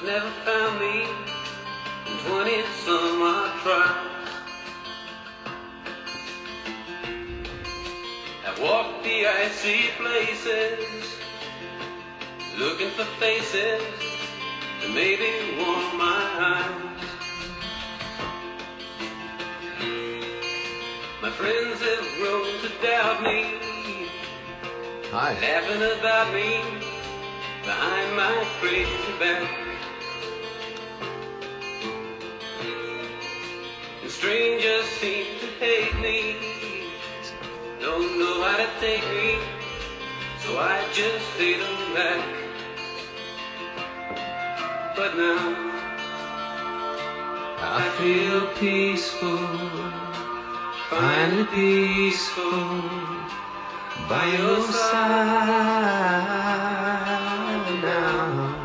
but never found me. In 20 some odd tries, I walked the icy places, looking for faces that maybe warm my eyes. My friends have grown to doubt me, Hi. laughing about me behind my crazy back. And strangers seem to hate me, don't know how to take me, so I just hate them back. But now I feel peaceful, finally peaceful, by your side now.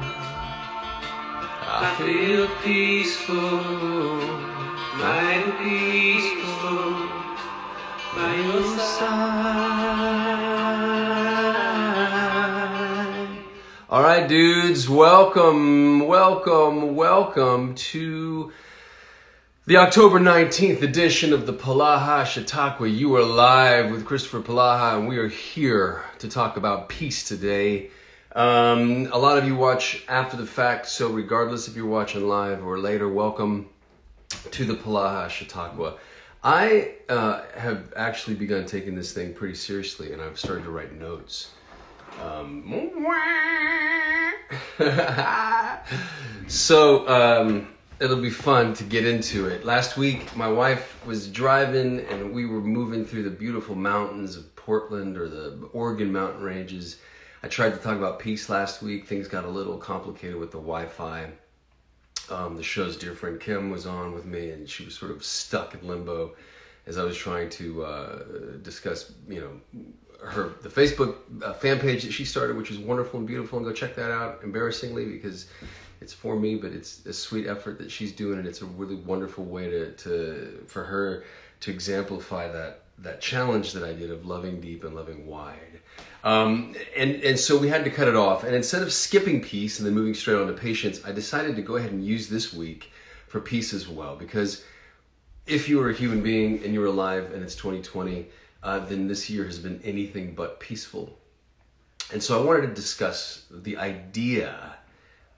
I feel peaceful, mighty peaceful, by your side. All right, dudes, welcome to the October 19th edition of the Polaha Chautauqua. You are live with Kristoffer Polaha, and we are here to talk about peace today. A lot of you watch after the fact, so regardless if you're watching live or later, welcome to the Polaha Chautauqua. I have actually begun taking this thing pretty seriously, and I've started to write notes. So it'll be fun to get into it. Last week, my wife was driving, and we were moving through the beautiful mountains of Portland or the Oregon mountain ranges. I tried to talk about peace last week. Things got a little complicated with the Wi-Fi. The show's dear friend Kim was on with me, and she was sort of stuck in limbo as I was trying to discuss, the Facebook fan page that she started, which is wonderful and beautiful, and go check that out. Embarrassingly, because it's for me, but it's a sweet effort that she's doing, and it's a really wonderful way for her to exemplify that challenge that I did of loving deep and loving wide. And so we had to cut it off. And instead of skipping peace and then moving straight on to patience, I decided to go ahead and use this week for peace as well. Because if you are a human being and you're alive and it's 2020, then this year has been anything but peaceful. And so I wanted to discuss the idea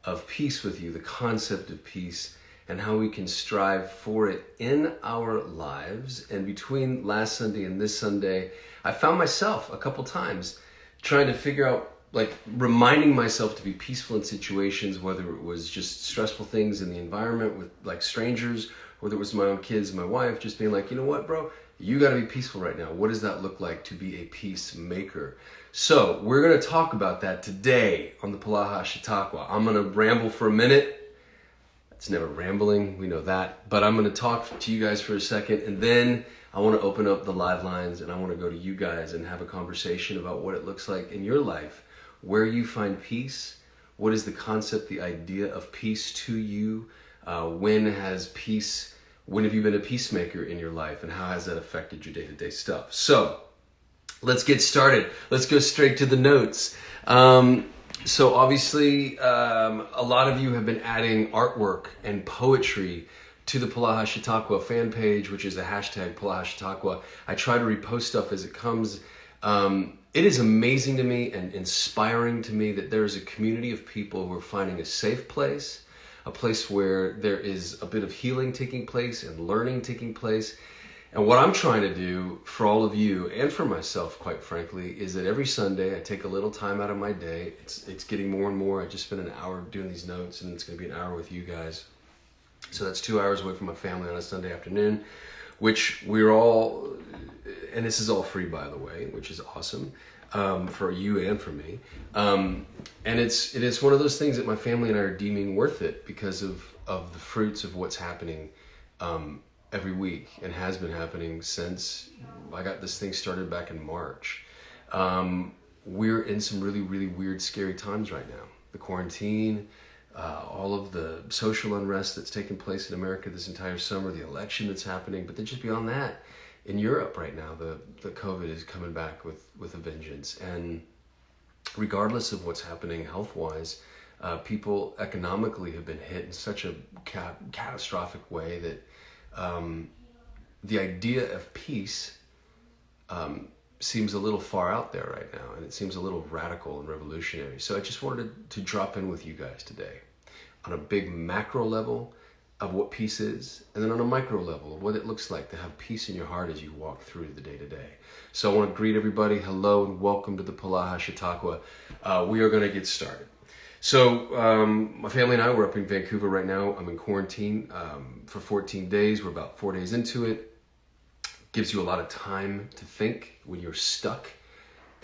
of peace with you, the concept of peace, and how we can strive for it in our lives. And between last Sunday and this Sunday, I found myself a couple times trying to figure out, reminding myself to be peaceful in situations, whether it was just stressful things in the environment with strangers, whether it was my own kids, my wife, just being like, you know what, bro, you got to be peaceful right now. What does that look like to be a peacemaker? So we're going to talk about that today on the Polaha Chautauqua. I'm going to ramble for a minute. It's never rambling, we know that. But I'm going to talk to you guys for a second, and then I want to open up the live lines, and I want to go to you guys and have a conversation about what it looks like in your life, where you find peace, what is the concept, the idea of peace to you, when have you been a peacemaker in your life, and how has that affected your day-to-day stuff? So let's get started. Let's go straight to the notes. So obviously, a lot of you have been adding artwork and poetry to the Polaha Chautauqua fan page, which is the hashtag Polaha Chautauqua. I try to repost stuff as it comes. It is amazing to me and inspiring to me that there is a community of people who are finding a safe place, a place where there is a bit of healing taking place and learning taking place. And what I'm trying to do for all of you, and for myself, quite frankly, is that every Sunday I take a little time out of my day. It's getting more and more. I just spent an hour doing these notes, and it's going to be an hour with you guys. So that's 2 hours away from my family on a Sunday afternoon, which we're all, and this is all free, by the way, which is awesome for you and for me. And it is one of those things that my family and I are deeming worth it because of the fruits of what's happening every week, and has been happening since I got this thing started back in March. We're in some really, really weird, scary times right now. The quarantine, all of the social unrest that's taken place in America this entire summer, the election that's happening, but then just beyond that, in Europe right now, the COVID is coming back with a vengeance. And regardless of what's happening health-wise, People economically have been hit in such a catastrophic way that the idea of peace seems a little far out there right now, and it seems a little radical and revolutionary. So I just wanted to drop in with you guys today on a big macro level of what peace is, and then on a micro level of what it looks like to have peace in your heart as you walk through the day-to-day. So I want to greet everybody. Hello and welcome to the Polaha Chautauqua. We are going to get started. So my family and I, we're up in Vancouver right now. I'm in quarantine for 14 days. We're about 4 days into it. Gives you a lot of time to think when you're stuck.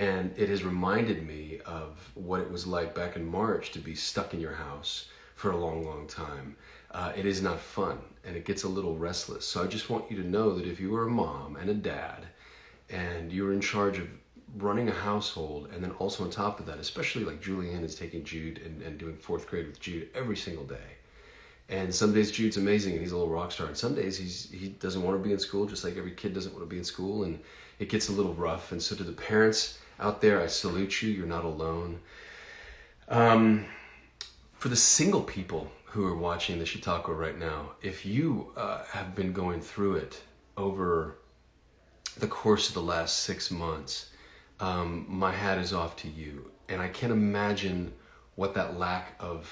And it has reminded me of what it was like back in March to be stuck in your house for a long, long time. It is not fun, and it gets a little restless. So I just want you to know that if you were a mom and a dad, and you're in charge of running a household, and then also on top of that, especially like Julianne is taking Jude and doing 4th grade with Jude every single day. And some days Jude's amazing and he's a little rock star, and some days he doesn't want to be in school, just like every kid doesn't want to be in school, and it gets a little rough. And so to the parents out there, I salute you. You're not alone. For the single people who are watching the Chautauqua right now, if you have been going through it over the course of the last 6 months, my hat is off to you. And I can't imagine what that lack of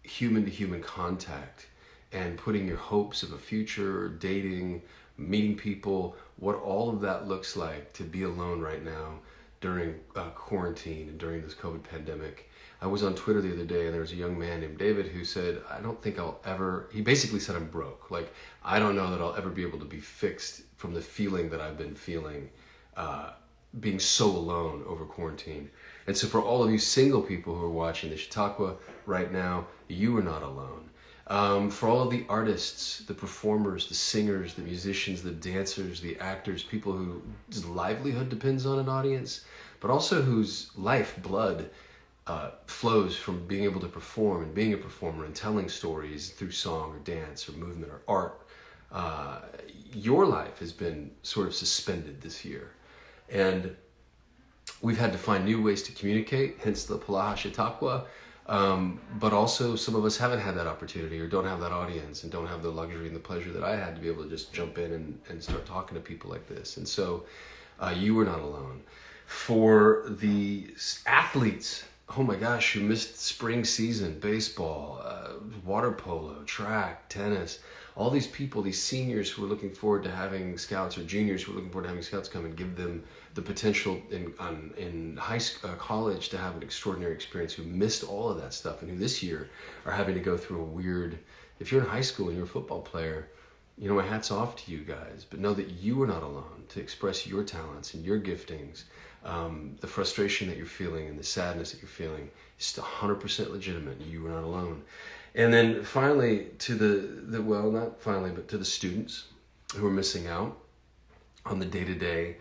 human-to-human contact and putting your hopes of a future, dating, meeting people, what all of that looks like to be alone right now during quarantine and during this COVID pandemic. I was on Twitter the other day, and there was a young man named David who said, I don't think I'll ever, he basically said, I'm broke. Like, I don't know that I'll ever be able to be fixed from the feeling that I've been feeling being so alone over quarantine. And so for all of you single people who are watching the Chautauqua right now, you are not alone. For all of the artists, the performers, the singers, the musicians, the dancers, the actors, people whose livelihood depends on an audience, but also whose lifeblood flows from being able to perform and being a performer and telling stories through song or dance or movement or art, your life has been sort of suspended this year. And we've had to find new ways to communicate, hence the Polaha Chautauqua. But also some of us haven't had that opportunity or don't have that audience and don't have the luxury and the pleasure that I had to be able to just jump in and start talking to people like this. And so you were not alone. For the athletes, oh my gosh, who missed spring season, baseball, water polo, track, tennis, all these people, these seniors who are looking forward to having scouts, or juniors who are looking forward to having scouts come and give them the potential in college to have an extraordinary experience, who missed all of that stuff and who this year are having to go through a weird, if you're in high school and you're a football player, you know, my hat's off to you guys, but know that you are not alone to express your talents and your giftings. The frustration that you're feeling and the sadness that you're feeling is 100% legitimate. You are not alone. And then finally, to not finally, but to the students who are missing out on the day-to-day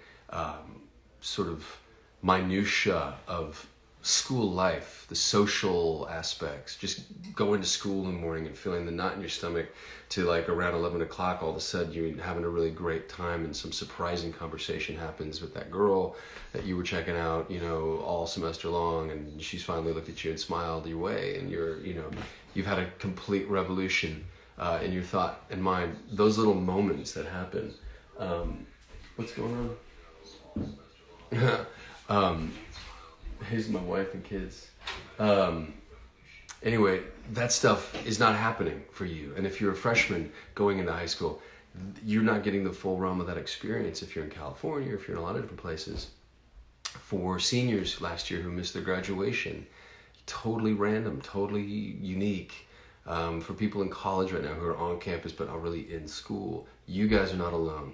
sort of minutia of school life, the social aspects, just going to school in the morning and feeling the knot in your stomach to like around 11 o'clock, all of a sudden you're having a really great time and some surprising conversation happens with that girl that you were checking out, you know, all semester long, and she's finally looked at you and smiled your way, and you've had a complete revolution in your thought and mind. Those little moments that happen. What's going on? Here's my wife and kids. Anyway, that stuff is not happening for you. And if you're a freshman going into high school, you're not getting the full realm of that experience if you're in California or if you're in a lot of different places. For seniors last year who missed their graduation, totally random, totally unique. For people in college right now who are on campus but not really in school, you guys are not alone.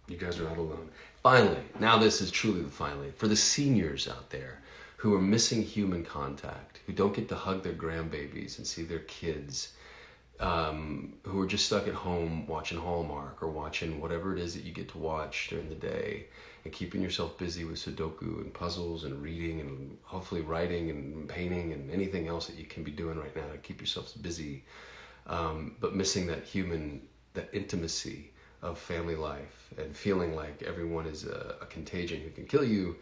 You guys are not alone. Finally, now this is truly the finally, for the seniors out there who are missing human contact, who don't get to hug their grandbabies and see their kids, who are just stuck at home watching Hallmark or watching whatever it is that you get to watch during the day, and keeping yourself busy with Sudoku and puzzles and reading and hopefully writing and painting and anything else that you can be doing right now to keep yourselves busy, but missing that that intimacy of family life and feeling like everyone is a contagion who can kill you.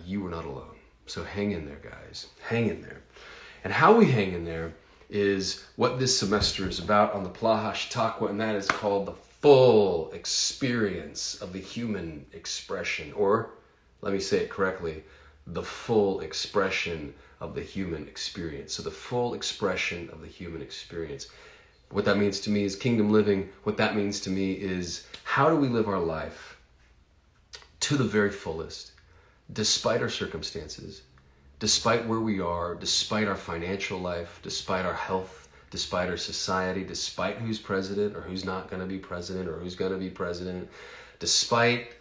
You are not alone. So hang in there, guys. Hang in there. And how we hang in there is what this semester is about on the Polaha Chautauqua, and that is called the full experience of the human expression, or let me say it correctly, the full expression of the human experience. So the full expression of the human experience. What that means to me is kingdom living. What that means to me is how do we live our life to the very fullest, despite our circumstances, despite where we are, despite our financial life, despite our health, despite our society, despite who's president or who's not going to be president or who's going to be president, despite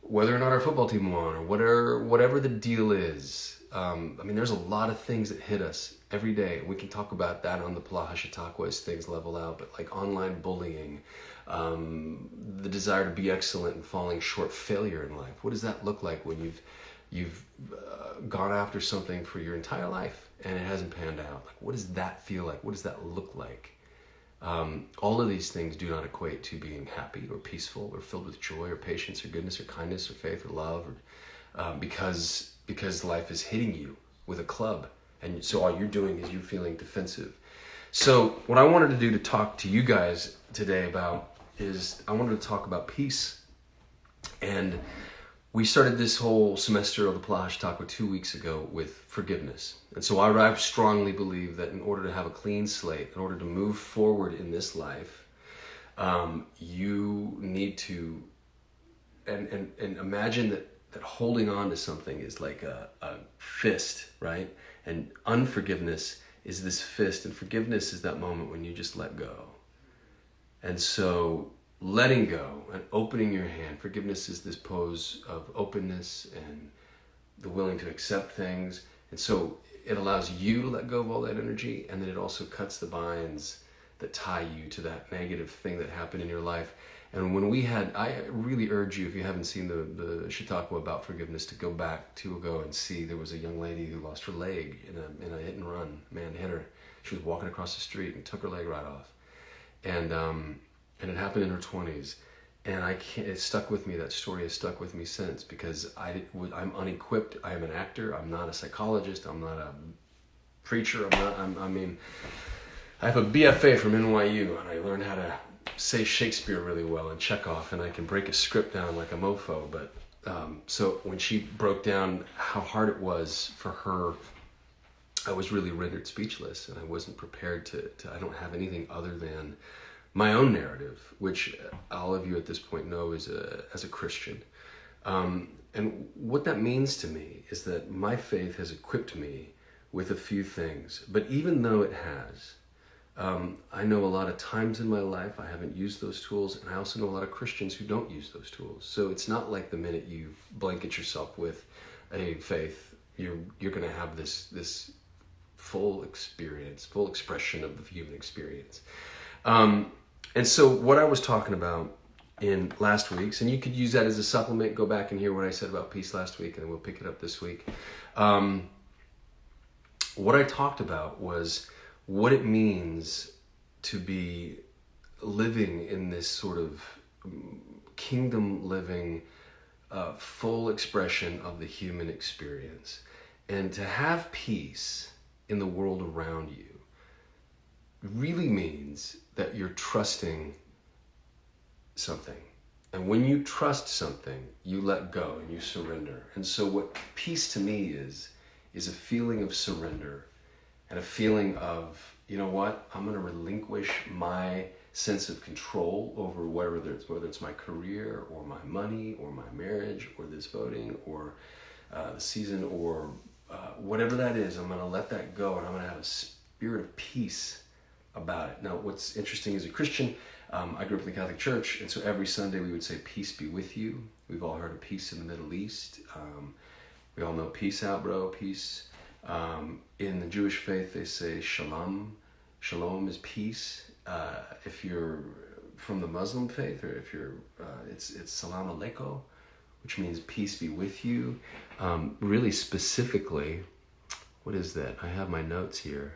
whether or not our football team won or whatever the deal is. I mean, there's a lot of things that hit us every day. We can talk about that on the Polaha Chautauqua as things level out, but like online bullying, the desire to be excellent and falling short, failure in life. What does that look like when you've gone after something for your entire life and it hasn't panned out? Like, what does that feel like? What does that look like? All of these things do not equate to being happy or peaceful or filled with joy or patience or goodness or kindness or faith or love, or because life is hitting you with a club, and so all you're doing is you're feeling defensive. So what I wanted to do to talk to you guys today about is I wanted to talk about peace. And we started this whole semester of the Polaha Chautauqua 2 weeks ago with forgiveness. And so I strongly believe that in order to have a clean slate, in order to move forward in this life, you need to, and imagine that holding on to something is like a fist, right? And unforgiveness is this fist, and forgiveness is that moment when you just let go. And so letting go and opening your hand, forgiveness is this pose of openness and the willing to accept things. And so it allows you to let go of all that energy, and then it also cuts the binds that tie you to that negative thing that happened in your life. And when I really urge you, if you haven't seen the Chautauqua about forgiveness, to go back 2 ago and see. There was a young lady who lost her leg in a hit and run. A man hit her. She was walking across the street and took her leg right off. And it happened in her 20s. And it stuck with me. That story has stuck with me since, because I'm unequipped. I am an actor. I'm not a psychologist. I'm not a preacher. I have a BFA from NYU, and I learned how to say Shakespeare really well and Chekhov, and I can break a script down like a mofo. But so when she broke down how hard it was for her, I was really rendered speechless, and I wasn't prepared to I don't have anything other than my own narrative, which all of you at this point know as a Christian. And what that means to me is that my faith has equipped me with a few things. But even though it has, I know a lot of times in my life I haven't used those tools, and I also know a lot of Christians who don't use those tools. So it's not like the minute you blanket yourself with a faith, you're going to have this full experience, full expression of the human experience. And so what I was talking about in last week's, and you could use that as a supplement, go back and hear what I said about peace last week, and then we'll pick it up this week. What I talked about was what it means to be living in this sort of kingdom living, full expression of the human experience. And to have peace in the world around you really means that you're trusting something. And when you trust something, you let go and you surrender. And so what peace to me is a feeling of surrender and a feeling of, you know what, I'm going to relinquish my sense of control over whether it's my career or my money or my marriage or this voting or the season or whatever that is. I'm going to let that go, and I'm going to have a spirit of peace about it. Now, what's interesting as a Christian, I grew up in the Catholic Church, and so every Sunday we would say, peace be with you. We've all heard of peace in the Middle East. We all know peace out, bro, peace. In the Jewish faith, they say shalom. Shalom is peace. If you're from the Muslim faith, or if you're, it's salam aleikum, which means peace be with you. Really specifically, what is that? I have my notes here.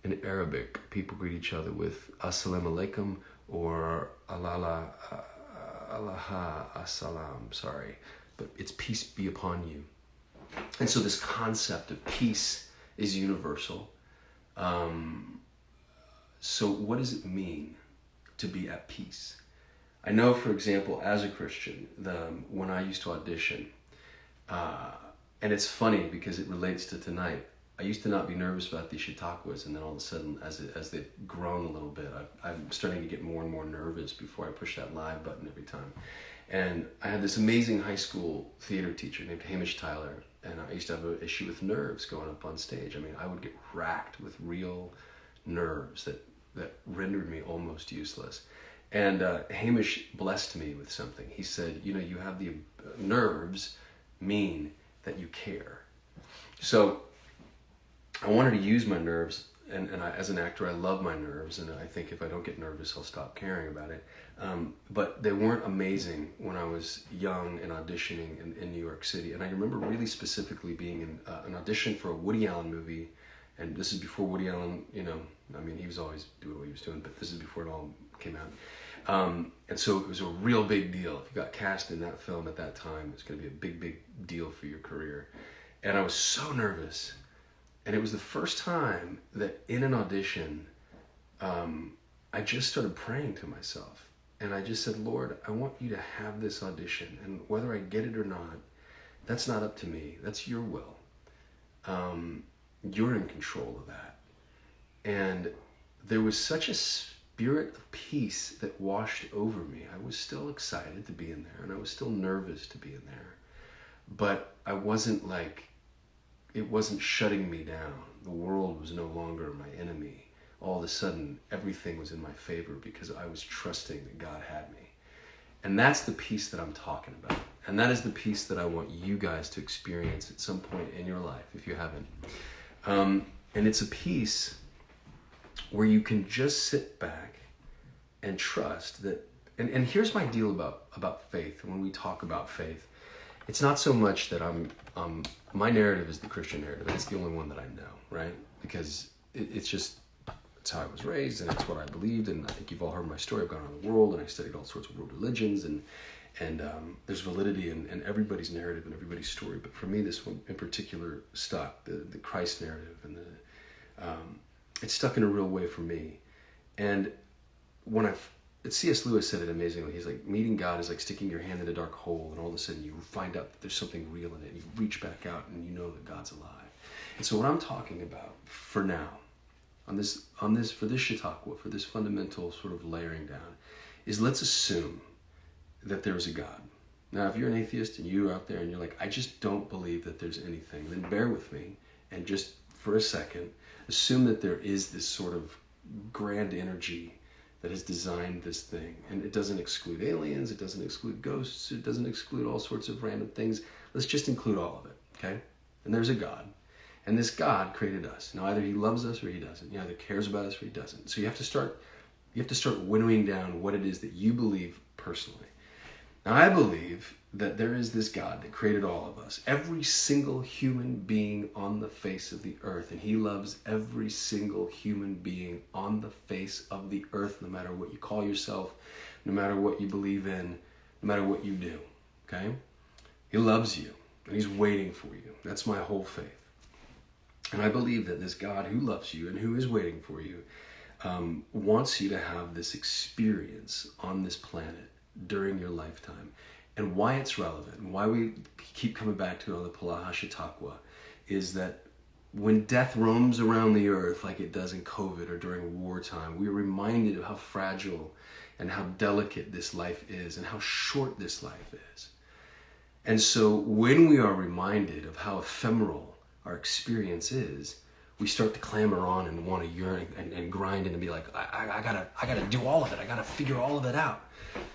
In Arabic, people greet each other with assalamu alaikum or Allah assalam, sorry. But it's peace be upon you. And so this concept of peace is universal. So what does it mean to be at peace? I know, for example, as a Christian, when I used to audition, and it's funny because it relates to tonight. I used to not be nervous about these Chautauquas, and then all of a sudden, as they've grown a little bit, I'm starting to get more and more nervous before I push that live button every time. And I had this amazing high school theater teacher named Hamish Tyler, and I used to have an issue with nerves going up on stage. I mean, I would get racked with real nerves that rendered me almost useless. And Hamish blessed me with something. He said, you have the nerves mean that you care. So I wanted to use my nerves, and as an actor, I love my nerves, and I think if I don't get nervous, I'll stop caring about it. But they weren't amazing when I was young and auditioning in New York City. And I remember really specifically being in an audition for a Woody Allen movie, and this is before Woody Allen, he was always doing what he was doing, but this is before it all came out. And so it was a real big deal. If you got cast in that film at that time, it's going to be a big, big deal for your career. And I was so nervous. And it was the first time that in an audition, I just started praying to myself. And I just said, Lord, I want you to have this audition. And whether I get it or not, that's not up to me. That's your will. You're in control of that. And there was such a spirit of peace that washed over me. I was still excited to be in there, and I was still nervous to be in there. But I wasn't it wasn't shutting me down. The world was no longer my enemy. All of a sudden, everything was in my favor because I was trusting that God had me. And that's the peace that I'm talking about. And that is the peace that I want you guys to experience at some point in your life, if you haven't. And it's a peace where you can just sit back and trust that. And here's my deal about faith. When we talk about faith, it's not so much that my narrative is the Christian narrative. It's the only one that I know, right? Because it's how I was raised, and it's what I believed. And I think you've all heard my story. I've gone around the world, and I studied all sorts of world religions, and there's validity in everybody's narrative and everybody's story. But for me, this one in particular stuck, the Christ narrative, and it stuck in a real way for me. And C.S. Lewis said it amazingly. He's like, meeting God is like sticking your hand in a dark hole, and all of a sudden you find out that there's something real in it. And you reach back out, and you know that God's alive. And so what I'm talking about for now, for this Chautauqua, for this fundamental sort of layering down, is let's assume that there's a God. Now, if you're an atheist and you're out there and you're like, I just don't believe that there's anything, then bear with me and just for a second assume that there is this sort of grand energy that has designed this thing. And it doesn't exclude aliens, it doesn't exclude ghosts, it doesn't exclude all sorts of random things. Let's just include all of it, okay? And there's a God. And this God created us. Now, either he loves us or he doesn't. He either cares about us or he doesn't. So you have to start winnowing down what it is that you believe personally. Now, I believe that there is this God that created all of us, every single human being on the face of the earth, and he loves every single human being on the face of the earth, no matter what you call yourself, no matter what you believe in, no matter what you do, okay? He loves you, and he's waiting for you. That's my whole faith. And I believe that this God who loves you and who is waiting for you wants you to have this experience on this planet during your lifetime. And why it's relevant, and why we keep coming back to it on the Polaha Chautauqua, is that when death roams around the earth like it does in COVID or during wartime, we are reminded of how fragile and how delicate this life is and how short this life is. And so when we are reminded of how ephemeral our experience is, we start to clamor on and want to yearn and grind and be like, I gotta do all of it. I gotta figure all of it out.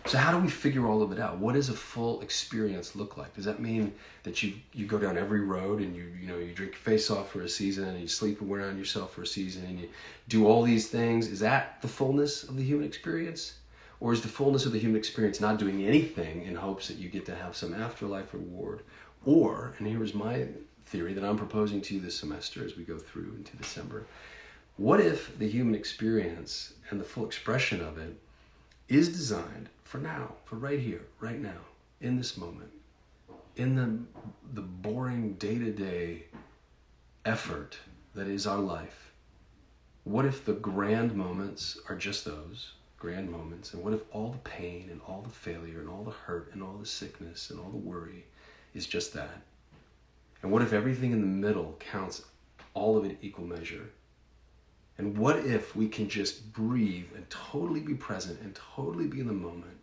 So how do we figure all of it out? What does a full experience look like? Does that mean that you go down every road and you drink face off for a season and you sleep around yourself for a season and you do all these things? Is that the fullness of the human experience? Or is the fullness of the human experience not doing anything in hopes that you get to have some afterlife reward? Or, and here's my theory that I'm proposing to you this semester as we go through into December, what if the human experience and the full expression of it is designed for now, for right here, right now, in this moment, in the boring day-to-day effort that is our life, what if the grand moments are just those grand moments? And what if all the pain and all the failure and all the hurt and all the sickness and all the worry is just that? And what if everything in the middle counts all of it equal measure? And what if we can just breathe and totally be present and totally be in the moment?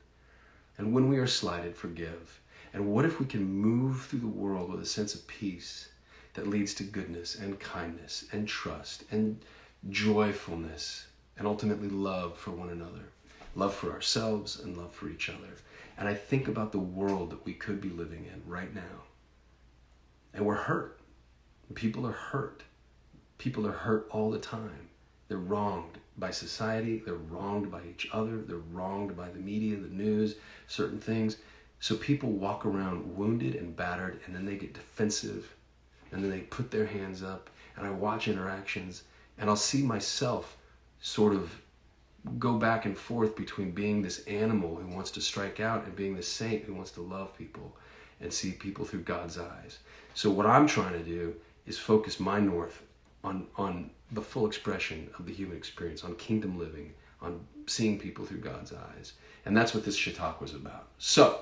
And when we are slighted, forgive. And what if we can move through the world with a sense of peace that leads to goodness and kindness and trust and joyfulness and ultimately love for one another, love for ourselves and love for each other? And I think about the world that we could be living in right now. And we're hurt. People are hurt. People are hurt all the time. They're wronged by society. They're wronged by each other. They're wronged by the media, the news, certain things. So people walk around wounded and battered, and then they get defensive, and then they put their hands up, and I watch interactions, and I'll see myself sort of go back and forth between being this animal who wants to strike out and being the saint who wants to love people and see people through God's eyes. So what I'm trying to do is focus my north on the full expression of the human experience, on kingdom living, on seeing people through God's eyes. And that's what this Chautauqua was about. So,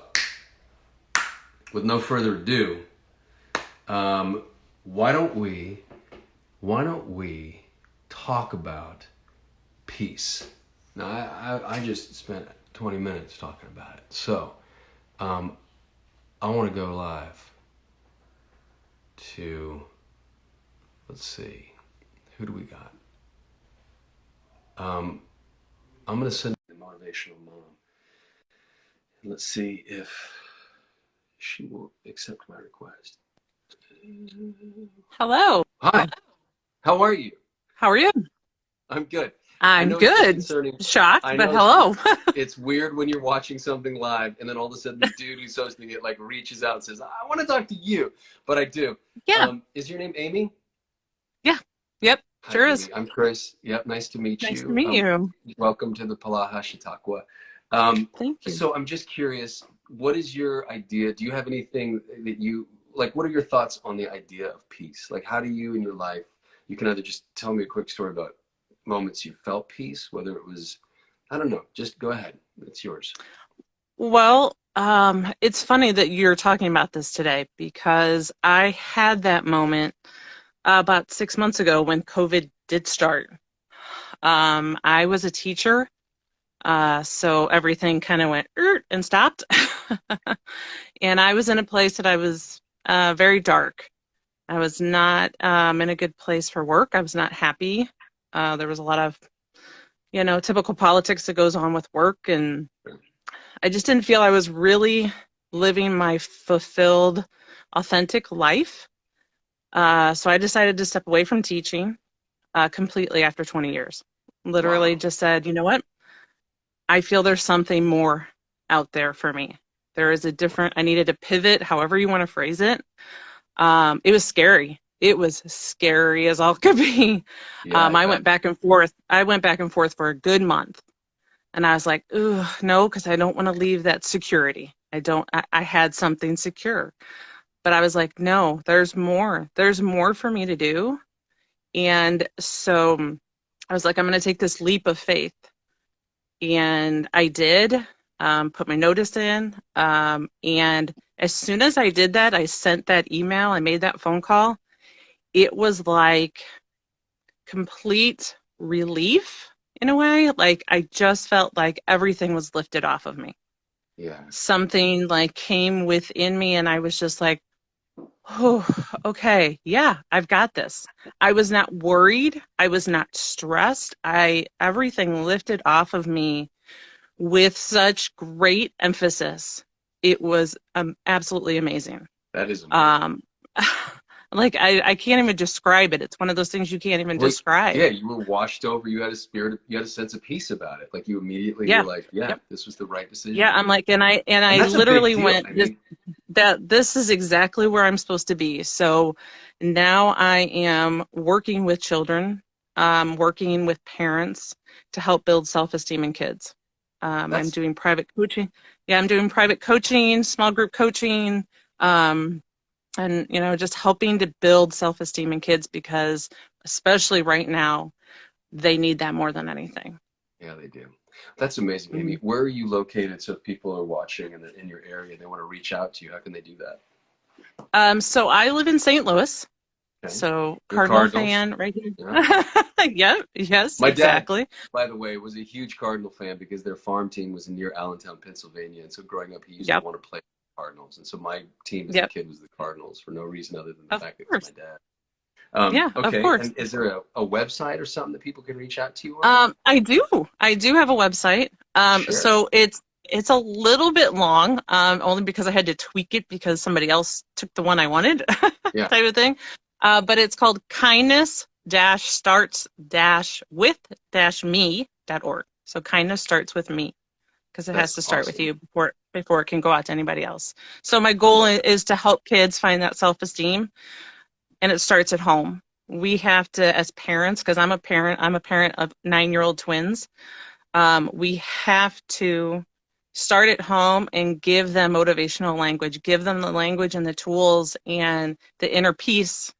with no further ado, why don't we talk about peace? Now, I just spent 20 minutes talking about it. So, I want to go live to, let's see, who do we got? I'm going to send the motivational mom. And let's see if she will accept my request. Hello. Hi. How are you? How are you? I'm good. I'm good. Shocked, but hello. It's weird when you're watching something live and then all of a sudden the dude who's hosting it like reaches out and says, I want to talk to you. But I do. Yeah. Is your name Amy? Yeah. Yep. Hi, Sure Amy. is. I'm Chris. Yep. Nice to meet you. Nice to meet you. Welcome to the Polaha Chautauqua. Thank you. So I'm just curious, what is your idea? Do you have anything that you, like, what are your thoughts on the idea of peace? Like, how do you in your life, you can either just tell me a quick story about moments you felt peace, whether it was, I don't know, just go ahead. It's yours. Well, it's funny that you're talking about this today because I had that moment about 6 months ago when COVID did start. I was a teacher, so everything kind of went and stopped. And I was in a place that I was very dark. I was not in a good place for work. I was not happy. There was a lot of, typical politics that goes on with work. And I just didn't feel I was really living my fulfilled, authentic life. So I decided to step away from teaching completely after 20 years. Literally just said, you know what? I feel there's something more out there for me. There is I needed to pivot, however you want to phrase it. It was scary. It was scary as all could be. Yeah, I went back and forth. I went back and forth for a good month. And I was like, ooh, no, because I don't want to leave that security. I had something secure. But I was like, no, there's more. There's more for me to do. And so I was like, I'm going to take this leap of faith. And I did put my notice in. And as soon as I did that, I sent that email, I made that phone call. It was like complete relief in a way. Like I just felt like everything was lifted off of me. Yeah. Something like came within me and I was just like, oh, okay, yeah, I've got this. I was not worried. I was not stressed. Everything lifted off of me with such great emphasis. It was absolutely amazing. That is amazing. Like I can't even describe it. It's one of those things you can't even describe. Yeah, you were washed over. You had a spirit. You had a sense of peace about it. Like you immediately were like, yeah, this was the right decision. Yeah, I'm like, and I literally went, this is exactly where I'm supposed to be. So now I am working with children, working with parents to help build self-esteem in kids. I'm doing private coaching. Yeah, I'm doing private coaching, small group coaching, Um, and, just helping to build self-esteem in kids because especially right now, they need that more than anything. Yeah, they do. That's amazing, Amy. Mhm. Where are you located? So if people are watching and they're in your area, they want to reach out to you. How can they do that? So I live in St. Louis, Okay. so Your Cardinal Cardinals. fan right Yeah. here. Yep, yes, My dad, exactly. by the way, was a huge Cardinal fan because their farm team was near Allentown, Pennsylvania. And so growing up, he used to Yep, want to play Cardinals. And so my team as a yep, kid was the Cardinals for no reason other than the of fact that it was my course. dad. Yeah, of Okay. course. And is there a website or something that people can reach out to you on? I do. I do have a website. Sure. So it's a little bit long, only because I had to tweak it because somebody else took the one I wanted, Yeah. type of thing. But it's called kindness-starts-with-me.org. So kindness starts with me because it has That's to start with awesome. you before it can go out to anybody else. So my I goal love that. is to help kids find that self-esteem, and it starts at home. We have to, as parents, because I'm a parent of 9-year-old twins. We have to start at home and give them motivational language, give them the language and the tools and the inner peace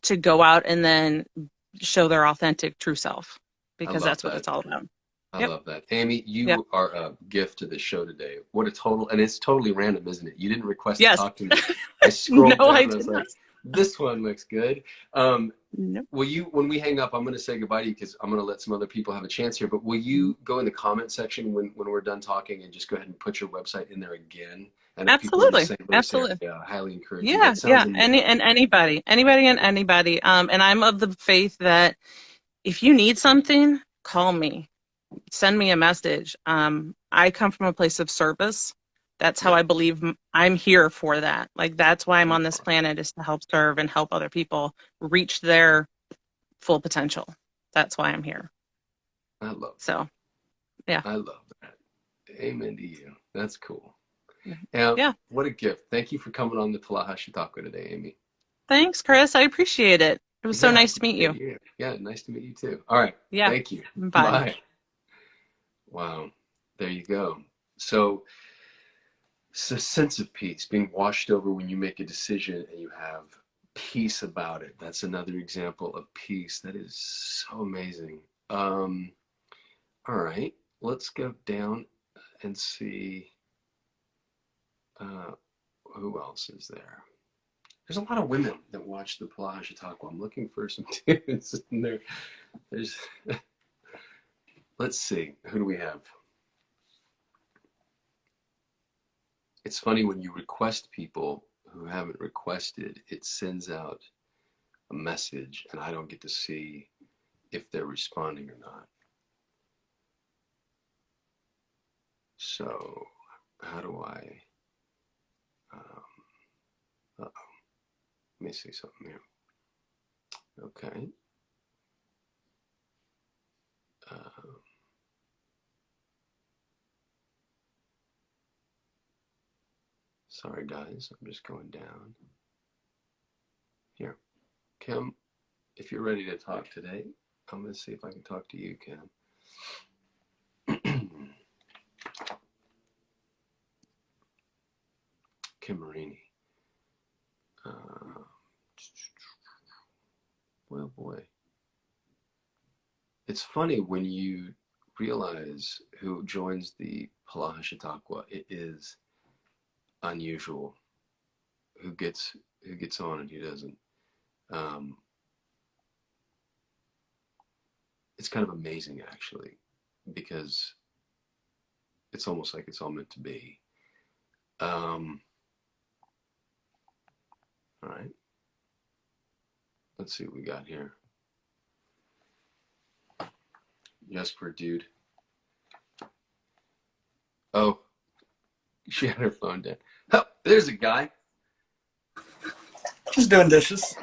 to go out and then show their authentic true self, I because love that's what that. it's all about. I Yep. love that. Amy, Yep. you are a gift to the show today. What a total, and it's totally random, isn't it? You didn't request to Yes. talk to me. I No, scrolled down I and I did was not. like, this one looks good. Um, No. will you, when we hang up, I'm going to say goodbye to you because I'm going to let some other people have a chance here, but will you go in the comment section when we're done talking and just go ahead and put your website in there again? And if people are in the Absolutely. St. Louis area, Absolutely. I highly encourage you. Yeah, That sounds yeah. amazing. Anybody and anybody. And I'm of the faith that if you need something, call me, send me a message. I come from a place of service. That's how Yeah. I believe I'm here for that. Like, that's why I'm on this planet, is to help serve and help other people reach their full potential. That's why I'm here. I love that. So, yeah. I love that. Amen to you. That's cool. And Yeah. what a gift. Thank you for coming on the Polaha Chautauqua today, Amy. Thanks, Chris. I appreciate it. It was so Yeah, nice to meet yeah, you. yeah. Yeah, nice to meet you too. All right. Yeah. Thank you. Bye. Bye. Wow. There you go. So it's a sense of peace, being washed over when you make a decision and you have peace about it. That's another example of peace. That is so amazing. Um, all right. Let's go down and see uh, who else is there. There's a lot of women that watch the Polaha Chautauqua. I'm looking for some dudes in there. There's, let's see, who do we have? It's funny when you request people who haven't requested, it sends out a message, and I don't get to see if they're responding or not. So, how do I? Uh-oh. Let me see something here. Okay. Uh, sorry, guys. I'm just going down. Here. Kim, if you're ready to talk today, I'm going to see if I can talk to you, Kim. Kim Marini. Well, boy. It's funny when you realize who joins the Polaha Chautauqua. It is unusual who gets on and who doesn't. Um, it's kind of amazing actually, because it's almost like it's all meant to be. All right, let's see what we got here. Yes, for a dude. Oh, she had her phone down. Oh, there's a guy. Just doing dishes.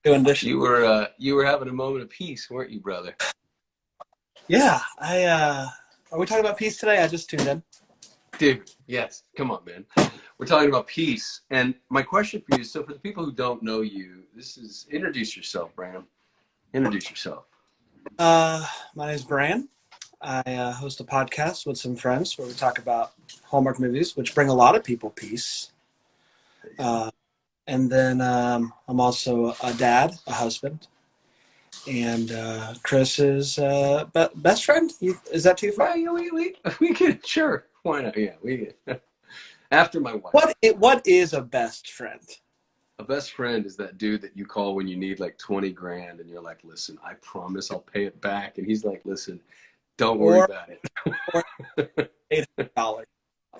Doing dishes. You were having a moment of peace, weren't you, brother? Yeah, are we talking about peace today? I just tuned in. Dude, yes. Come on, man. We're talking about peace. And my question for you is, so for the people who don't know you, this is, introduce yourself, Bram. Introduce yourself. My name is Brian. I host a podcast with some friends where we talk about Hallmark movies, which bring a lot of people peace. Uh, and then I'm also a dad, a husband, and Chris is best friend. Is that too far? Well, yeah, we can, sure. Why not? Yeah, we can. After my wife. What is a best friend? A best friend is that dude that you call when you need like 20 grand and you're like, listen, I promise I'll pay it back. And he's like, listen, don't worry Or about it. or $800 like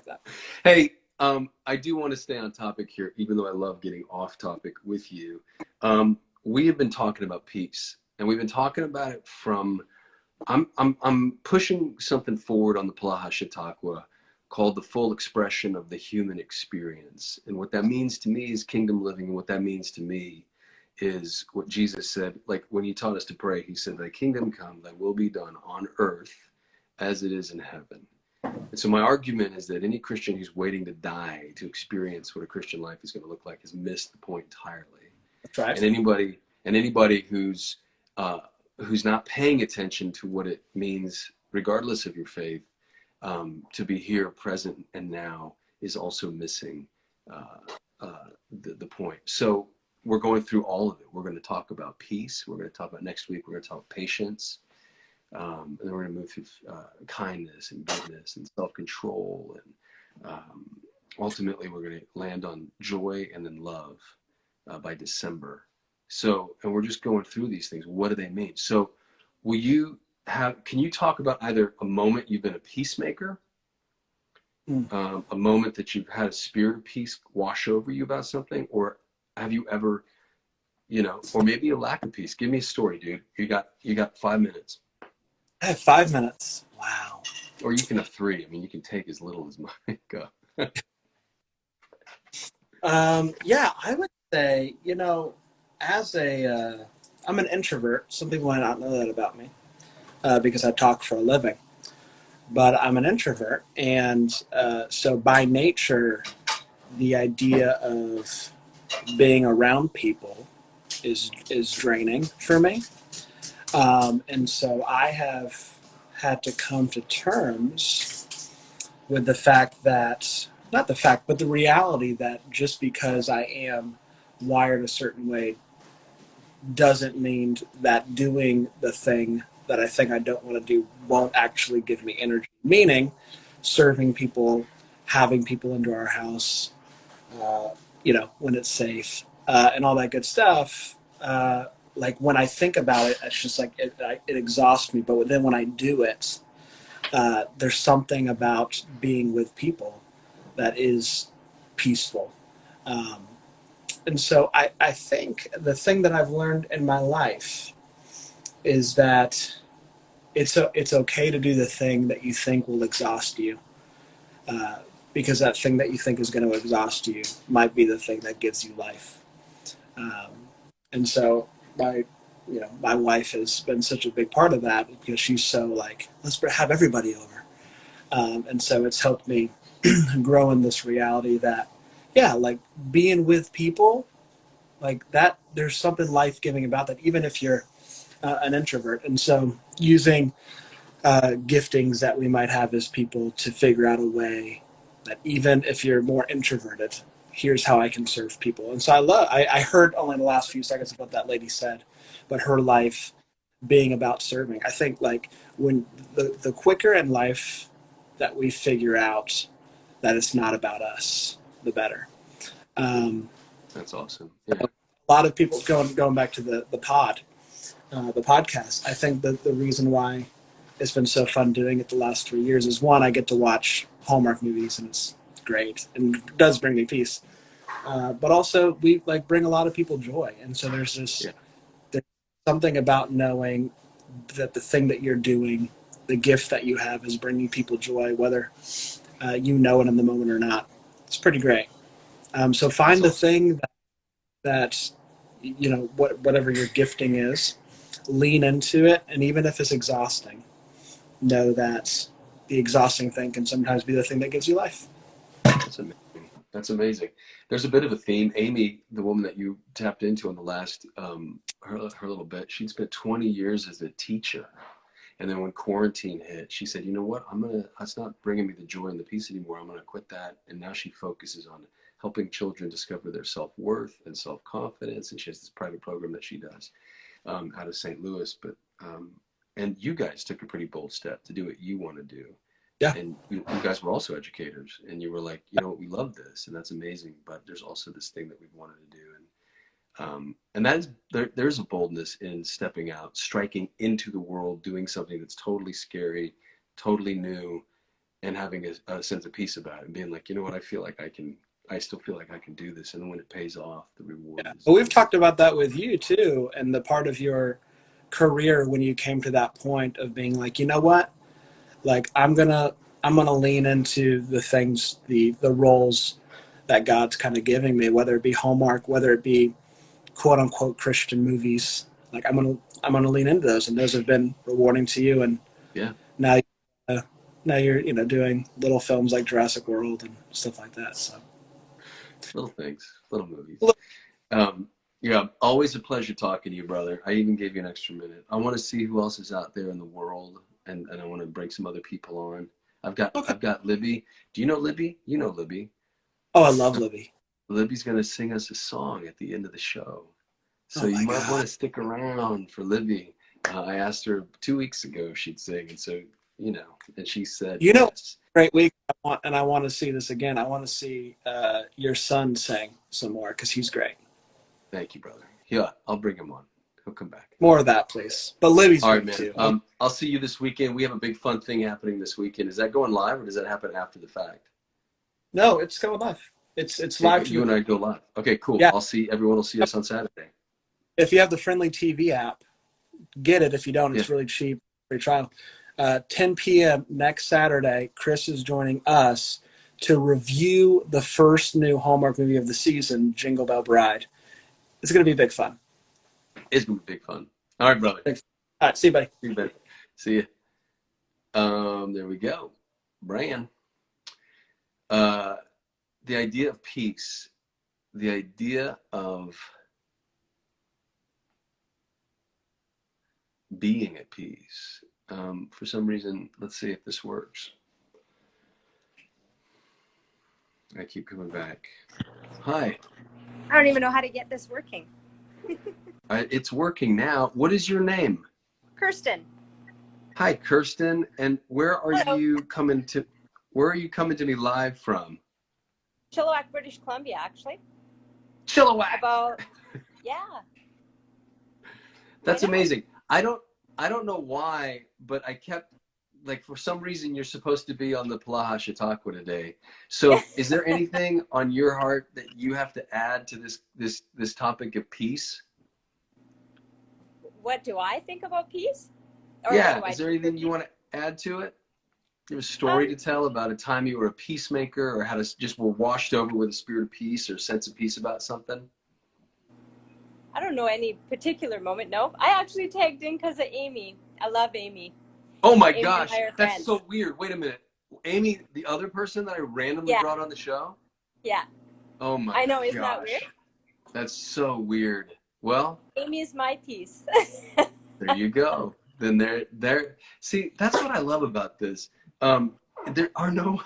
that. Hey, I do want to stay on topic here, even though I love getting off topic with you. We have been talking about peace, and we've been talking about it from. I'm pushing something forward on the Polaha Chautauqua called the full expression of the human experience, and what that means to me is kingdom living, and what that means to me is what Jesus said. Like when he taught us to pray, he said, "Thy kingdom come, thy will be done on earth as it is in heaven." And so my argument is that any Christian who's waiting to die to experience what a Christian life is going to look like has missed the point entirely. That's right. And anybody who's not paying attention to what it means, regardless of your faith, to be here, present, and now, is also missing the point. So we're going through all of it. We're going to talk about peace. We're going to talk about next week. We're going to talk about patience. And then we're going to move through kindness and goodness and self-control. And ultimately, we're going to land on joy and then love by December. So, and we're just going through these things. What do they mean? So can you talk about either a moment you've been a peacemaker, a moment that you've had a spirit of peace wash over you about something, or have you ever, or maybe a lack of peace? Give me a story, dude. You got 5 minutes. I have 5 minutes. Wow. Or you can have 3. I mean, you can take as little as mine. Go. Yeah, I would say, I'm an introvert. Some people might not know that about me because I talk for a living. But I'm an introvert. And so by nature, the idea of being around people is draining for me. And so I have had to come to terms with the fact that, not the fact, but the reality that just because I am wired a certain way doesn't mean that doing the thing that I think I don't want to do won't actually give me energy. Meaning, serving people, having people into our house, when it's safe, and all that good stuff. Like when I think about it, it's just like it exhausts me. But then when I do it, there's something about being with people that is peaceful. And so I think the thing that I've learned in my life is that it's okay to do the thing that you think will exhaust you, because that thing that you think is going to exhaust you might be the thing that gives you life. Um, and so my wife has been such a big part of that because she's so like, let's have everybody over. And so it's helped me grow in this reality that, yeah, like being with people like that, there's something life-giving about that, even if you're an introvert. And so using giftings that we might have as people to figure out a way that even if you're more introverted, here's how I can serve people. And so I heard only in the last few seconds of what that lady said, but her life being about serving. I think like when the quicker in life that we figure out that it's not about us, the better. That's awesome. Yeah. A lot of people going back to the podcast. I think that the reason why it's been so fun doing it the last 3 years is, one, I get to watch Hallmark movies and it's great and it does bring me peace. But also we like bring a lot of people joy. And so there's something about knowing that the thing that you're doing, the gift that you have is bringing people joy, whether you know it in the moment or not. It's pretty great. So find the thing that whatever your gifting is, lean into it. And even if it's exhausting, know that the exhausting thing can sometimes be the thing that gives you life. That's amazing. There's a bit of a theme. Amy, the woman that you tapped into on the last, her little bit, she'd spent 20 years as a teacher. And then when quarantine hit, she said, you know what, that's not bringing me the joy and the peace anymore. I'm going to quit that. And now she focuses on helping children discover their self-worth and self-confidence. And she has this private program that she does out of St. Louis. But and you guys took a pretty bold step to do what you want to do. Yeah. And you guys were also educators, and you were like, you know what, we love this, and that's amazing. But there's also this thing that we've wanted to do, and that is there's a boldness in stepping out, striking into the world, doing something that's totally scary, totally new, and having a sense of peace about it, and being like, you know what, I still feel like I can do this, and then when it pays off, the reward. Yeah. Well, we've talked about that with you too, and the part of your career when you came to that point of being like, you know what, like I'm gonna lean into the things, the roles that God's kind of giving me, whether it be Hallmark, whether it be quote unquote Christian movies. Like I'm gonna lean into those, and those have been rewarding to you. And Yeah. now, now you're doing little films like Jurassic World and stuff like that. So Little things, little movies. Yeah, always a pleasure talking to you, brother. I even gave you an extra minute. I want to see who else is out there in the world, and I want to bring some other people on. I've got Libby. Do you know Libby? You know Libby. Oh, I love Libby. Libby's going to sing us a song at the end of the show. So you might want to stick around for Libby. I asked her 2 weeks ago if she'd sing, and so, and she said yes. Great week. I want to see this again. I want to see your son sing some more because he's great. Thank you, brother. Yeah, I'll bring him on. He'll come back. More of that, please. But Libby's all right, man. Too. I'll see you this weekend. We have a big fun thing happening this weekend. Is that going live, or does that happen after the fact? No, it's going live. It's live. You and I go live. Okay, cool. Yeah. Everyone will see us on Saturday. If you have the Friendly TV app, get it. If you don't, it's really cheap. Free trial. 10 p.m. next Saturday, Chris is joining us to review the first new Hallmark movie of the season, Jingle Bell Bride. It's going to be big fun. It's going to be big fun. All right, brother. Thanks. All right, see you, buddy. See you, buddy. See you. There we go. Brian. The idea of peace, the idea of being at peace. For some reason, let's see if this works. I keep coming back. Hi. I don't even know how to get this working. It's working now. What is your name? Kirsten. Hi, Kirsten. And where are Hello. you coming to me live from? Chilliwack, British Columbia, actually. Chilliwack. Yeah. That's amazing. I don't know why, but I kept, like, for some reason you're supposed to be on the Polaha Chautauqua today. So is there anything on your heart that you have to add to this topic of peace? What do I think about peace? Or Yeah. Is there anything you want to add to it? You have a story to tell about a time you were a peacemaker, or how to just were washed over with a spirit of peace or sense of peace about something? I don't know any particular moment. No, I actually tagged in because of Amy. I love Amy. Oh my Amy gosh, and I are that's friends. so weird. Wait a minute. Amy, the other person that I randomly brought on the show? Yeah. Oh my I know, gosh. isn't that weird? That's so weird. Well, Amy is my peace. there you go. Then there. See, that's what I love about this. There are no,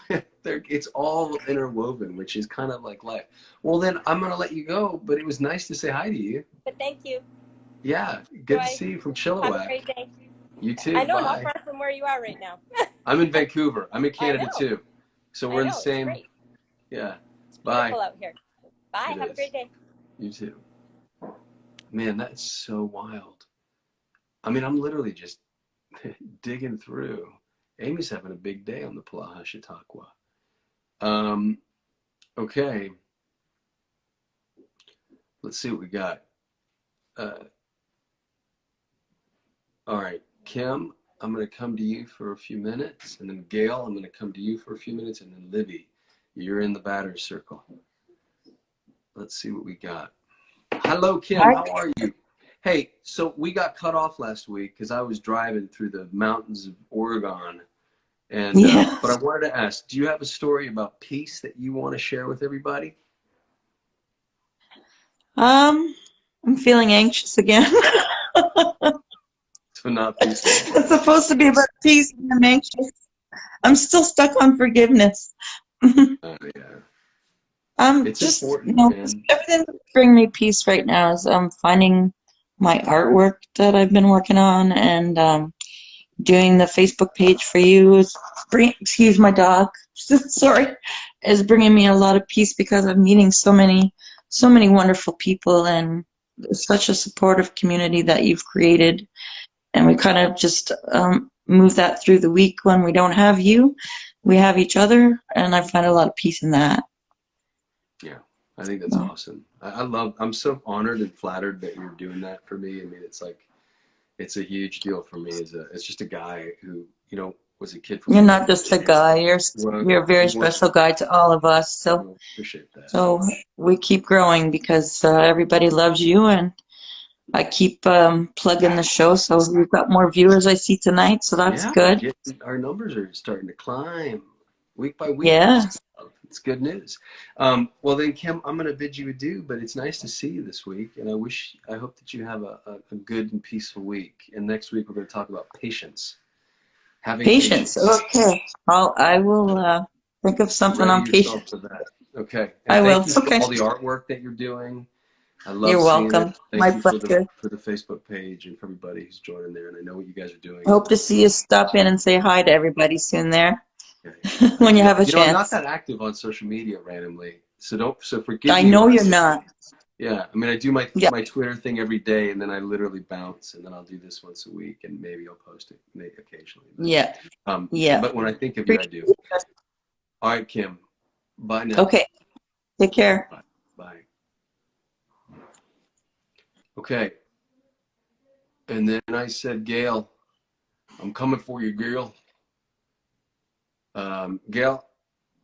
it's all interwoven, which is kind of like life. Well, then I'm going to let you go, but it was nice to say hi to you. But thank you. Yeah, good to see you from Chilliwack. Have a great day. You too. I know, Bye. not far from where you are right now. I'm in Vancouver. I'm in Canada too. So we're in the same. It's great. Yeah. It's Bye. beautiful out here. Bye. Have a great day. You too. Man, that's so wild. I mean, I'm literally just digging through. Amy's having a big day on the Polaha Chautauqua. Okay. Let's see what we got. All right, Kim, I'm going to come to you for a few minutes, and then Gail, I'm going to come to you for a few minutes, and then Libby, you're in the batter's circle. Let's see what we got. Hello, Kim. How are you? Hey, so we got cut off last week because I was driving through the mountains of Oregon, and but I wanted to ask, do you have a story about peace that you want to share with everybody? I'm feeling anxious again. So not peaceful. It's supposed to be about peace, and I'm anxious. I'm still stuck on forgiveness. Yeah. It's Just, important, man. everything that's bringing me peace right now is finding my artwork that I've been working on, and doing the Facebook page for you. Excuse my dog. Sorry, is bringing me a lot of peace because I'm meeting so many wonderful people, and such a supportive community that you've created. And we kind of just move that through the week. When we don't have you, we have each other, and I find a lot of peace in that. Yeah, I think that's awesome. I'm so honored and flattered that you're doing that for me. I mean, it's a huge deal for me it's just a guy who, was a kid from You're not just a guy. You're a very well, special guy to all of us. So appreciate that. So we keep growing because everybody loves you, and I keep plugging the show. So we've got more viewers I see tonight, so that's good. Our numbers are starting to climb week by week. Yeah. It's good news. Well then, Kim, I'm going to bid you adieu, but it's nice to see you this week, and I hope that you have a good and peaceful week. And next week we're going to talk about patience. Having patience. Okay. I will think of something on patience. For that. Okay. And I will. Thank you for all the artwork that you're doing. I love You're seeing welcome. it. Thank My you pleasure. for the Facebook page and for everybody who's joining there. And I know what you guys are doing. I hope to see you stop in and say hi to everybody soon there. Okay. When you have a chance. I'm not that active on social media randomly, so forgive me. I know you're not. Yeah, I mean, I do my Twitter thing every day, and then I literally bounce, and then I'll do this once a week, and maybe I'll post it occasionally. Yeah. But when I think of you, I do. All right, Kim. Bye now. Okay. Take care. Bye. Okay. And then I said, Gail, I'm coming for you, Gail. Gail,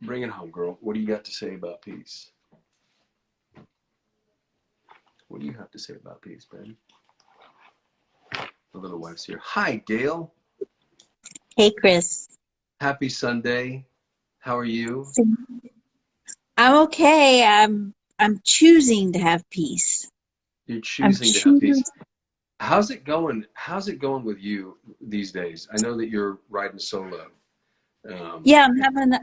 bring it home, girl. What do you got to say about peace? What do you have to say about peace, Ben? The little wife's here. Hi, Gail. Hey, Chris. Happy Sunday. How are you? I'm okay. I'm choosing to have peace. You're choosing to have peace. How's it going? How's it going with you these days? I know that you're riding solo. Yeah,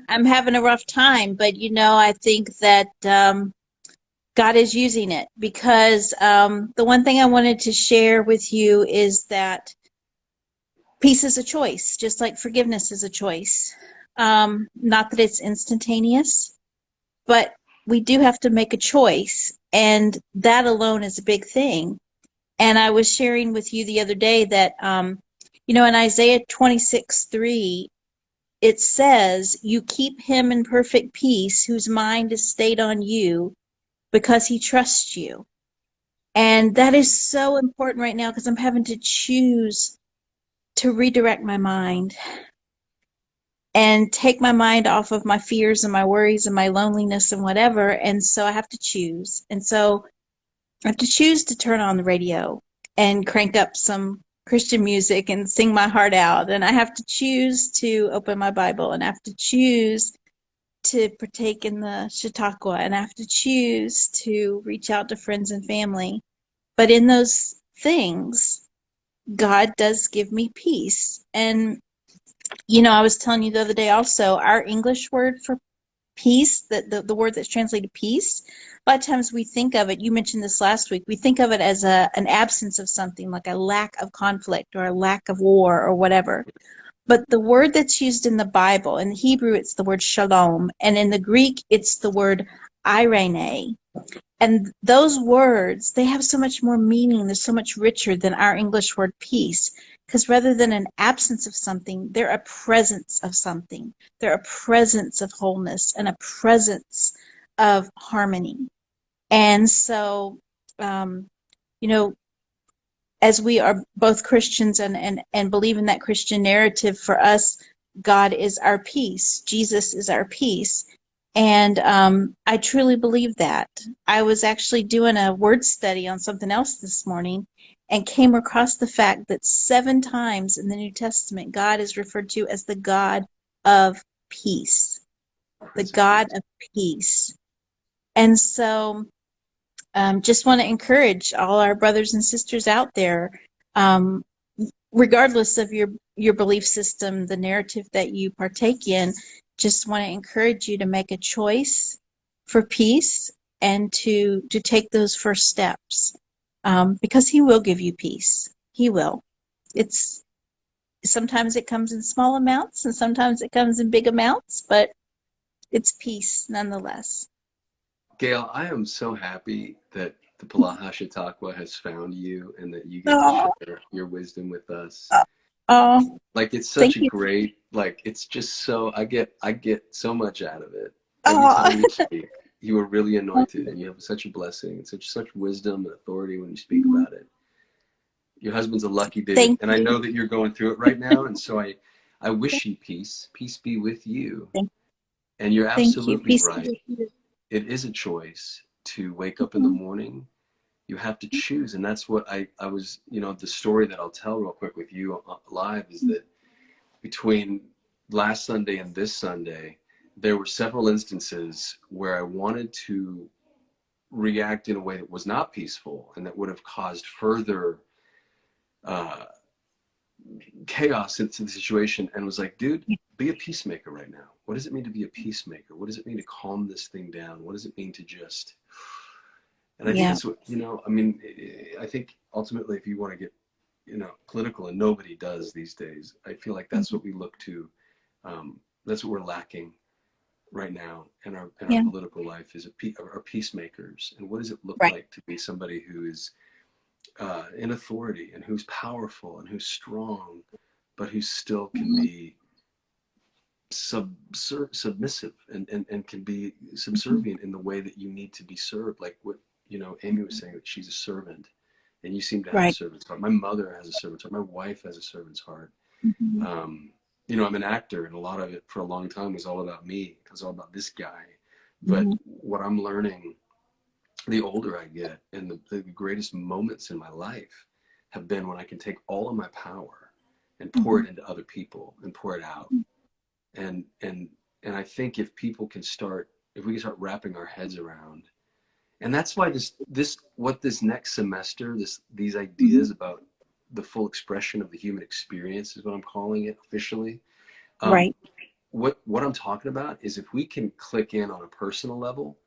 I'm having a rough time, but I think that God is using it, because the one thing I wanted to share with you is that peace is a choice, just like forgiveness is a choice. Not that it's instantaneous, but we do have to make a choice, and that alone is a big thing. And I was sharing with you the other day that, in Isaiah 26:3, it says, "You keep him in perfect peace whose mind is stayed on you because he trusts you." And that is so important right now, because I'm having to choose to redirect my mind and take my mind off of my fears and my worries and my loneliness and whatever. And so I have to choose. And so I have to choose to turn on the radio and crank up some Christian music and sing my heart out. And I have to choose to open my Bible, and I have to choose to partake in the Chautauqua, and I have to choose to reach out to friends and family. But in those things, God does give me peace. And, I was telling you the other day also, our English word for peace, the word that's translated peace, a lot of times we think of it, you mentioned this last week, we think of it as an absence of something, like a lack of conflict or a lack of war or whatever. But the word that's used in the Bible, in the Hebrew, it's the word shalom, and in the Greek, it's the word irene. And those words, they have so much more meaning, they're so much richer than our English word peace. Because rather than an absence of something, they're a presence of something. They're a presence of wholeness and a presence of harmony. And so, as we are both Christians and believe in that Christian narrative, for us, God is our peace. Jesus is our peace. And I truly believe that. I was actually doing a word study on something else this morning and came across the fact that 7 times in the New Testament, God is referred to as the God of peace. The God of peace. And so just want to encourage all our brothers and sisters out there. regardless of your belief system, the narrative that you partake in, just want to encourage you to make a choice for peace and to take those first steps, because he will give you peace. He will. It's sometimes it comes in small amounts and sometimes it comes in big amounts, but it's peace nonetheless. Gail, I am so happy that the Polaha Chautauqua has found you and that you get to Oh, share your wisdom with us. oh, Like it's thank such a you. great, like it's just so I get so much out of it. Every Oh, time you speak, you are really anointed and you have such a blessing and such wisdom and authority when you speak about it. Your husband's a lucky dude, thank and I you. know that you're going through it right now, and so I wish you peace. Peace be with you. Thank, And you're thank you. absolutely Peace be right. with you. It is a choice to wake up in the Mhm. morning. You have to choose, and that's what I was, the story that I'll tell real quick with you live is that between last Sunday and this Sunday, there were several instances where I wanted to react in a way that was not peaceful and that would have caused further uh, chaos into the situation, and was like, dude, be a peacemaker right now. What does it mean to be a peacemaker? What does it mean to calm this thing down? What does it mean to just, and I think Yeah. that's what, I mean, I think ultimately if you want to get, political, and nobody does these days, I feel like that's Mhm. what we look to. That's what we're lacking right now in our Yeah. political life is our peacemakers. And what does it look Right. like to be somebody who is in authority and who's powerful and who's strong, but who still can Mhm. be submissive and can be Mhm. subservient in the way that you need to be served. Like what, Amy was saying, that she's a servant and you seem to have a Right. servant's heart. My mother has a servant's heart. My wife has a servant's heart. Mhm. Um, I'm an actor, and a lot of it for a long time was all about me. It was all about this guy. But Mhm. what I'm learning, the older I get, and the greatest moments in my life have been when I can take all of my power and pour Mhm. it into other people and pour it out. And I think if we can start wrapping our heads around, and that's why this next semester, these Mhm. ideas about the full expression of the human experience is what I'm calling it officially. Um, Right. what I'm talking about is if we can click in on a personal level,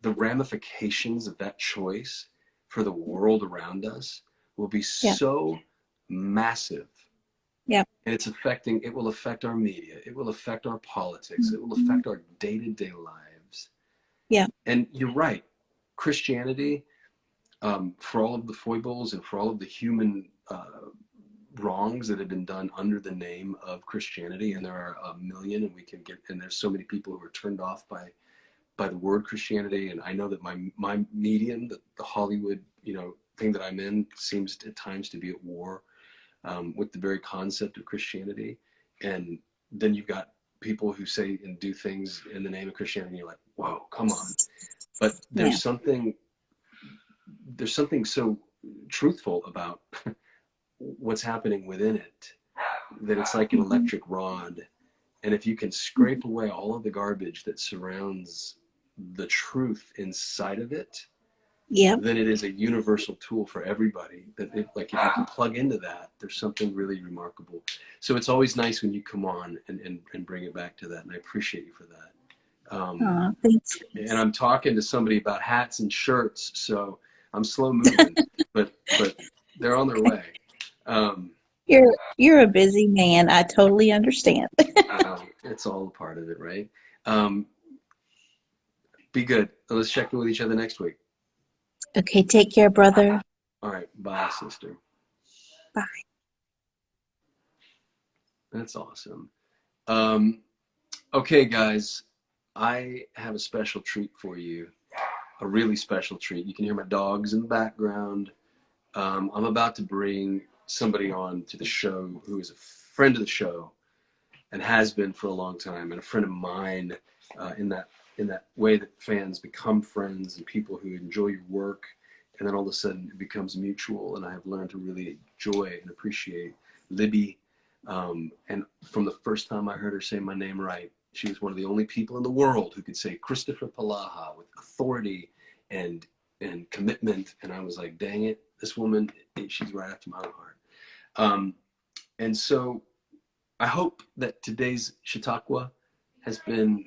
the ramifications of that choice for the world around us will be Yeah. so massive. Yeah. And it will affect our media, it will affect our politics, it will Mhm. affect our day-to-day lives. Yeah. And you're right, Christianity, for all of the foibles and for all of the human wrongs that have been done under the name of Christianity, and there are a million, and there's so many people who are turned off by the word Christianity. And I know that my medium, the Hollywood, thing that I'm in, seems at times to be at war with the very concept of Christianity. And then you've got people who say and do things in the name of Christianity, and you're like, whoa, come on. But Yeah. there's something so truthful about what's happening within it, that it's like an Mhm. electric rod. And if you can Mhm. scrape away all of the garbage that surrounds the truth inside of it, Yep. then it is a universal tool for everybody. Like if you can plug into that, there's something really remarkable. So it's always nice when you come on and bring it back to that. And I appreciate you for that. Thanks. And I'm talking to somebody about hats and shirts, so I'm slow moving, but they're on their way. Um, You're a busy man. I totally understand. it's all a part of it, right? Um, be good. Let's check in with each other next week. Okay, take care, brother. All right. Bye, sister. Bye. That's awesome. Um, okay, guys, I have a special treat for you. A really special treat. You can hear my dogs in the background. I'm about to bring somebody on to the show who is a friend of the show and has been for a long time, and a friend of mine, in that way that fans become friends and people who enjoy your work, and then all of a sudden it becomes mutual. And I have learned to really enjoy and appreciate Libby. And from the first time I heard her say my name right, she was one of the only people in the world who could say Kristoffer Polaha with authority and commitment. And I was like, dang it, this woman, she's right after my own heart. And so I hope that today's Chautauqua has been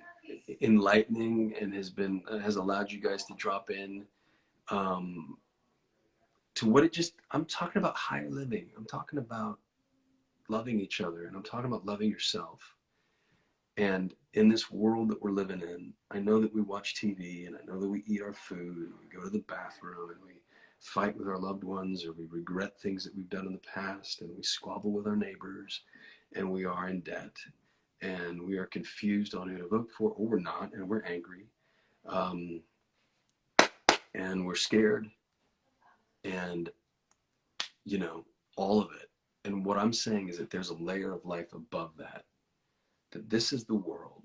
enlightening and has allowed you guys to drop in um, to what it just, I'm talking about higher living. I'm talking about loving each other, and I'm talking about loving yourself. And in this world that we're living in, I know that we watch TV, and I know that we eat our food, and we go to the bathroom, and we fight with our loved ones, or we regret things that we've done in the past, and we squabble with our neighbors, and we are in debt, and we are confused on who to vote for, or we're not, and we're angry, um, and we're scared, and you know, all of it. And what I'm saying is that there's a layer of life above that, that this is the world,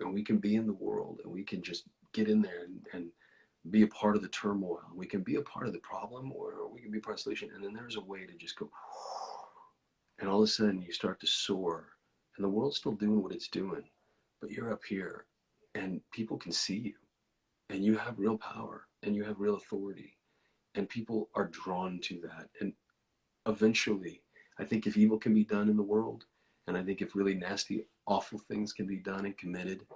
and we can be in the world, and we can just get in there and be a part of the turmoil. We can be a part of the problem, or we can be part of the solution. And then there's a way to just go, and all of a sudden you start to soar, and the world's still doing what it's doing, but you're up here, and people can see you, and you have real power, and you have real authority, and people are drawn to that. And eventually, I think if evil can be done in the world, and I think if really nasty, awful things can be done and committed,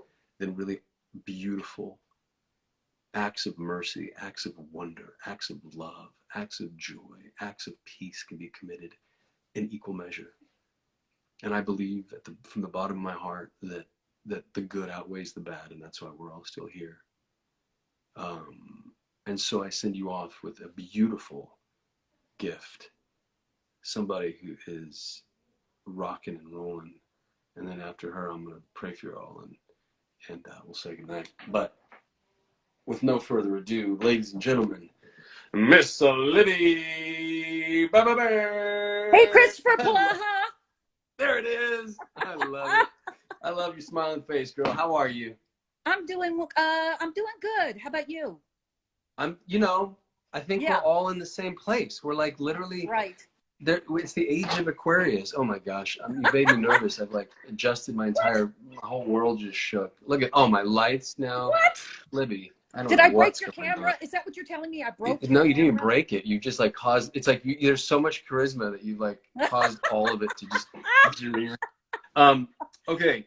then really beautiful acts of mercy, acts of wonder, acts of love, acts of joy, acts of peace can be committed in equal measure. And I believe from the bottom of my heart that the good outweighs the bad, and that's why we're all still here. And so I send you off with a beautiful gift, somebody who is rocking and rolling. And then after her, I'm going to pray for you all, and we'll say goodnight. But with no further ado, ladies and gentlemen, Miss Libby. Hey, Kristoffer, Polaha. There it is. I love it. I love your smiling face, girl. How are you? I'm doing good. How about you? I think we're all in the same place. We're like literally right. It's the age of Aquarius. Oh my gosh, you made me nervous. I've like adjusted my whole world just shook. Look at my lights now. What? Libby, I don't Did know I break what's your going camera? on. Is that what you're telling me? I broke No, your you didn't even camera? break it. You just like caused. It's like there's so much charisma that you like caused all of it to just. Okay.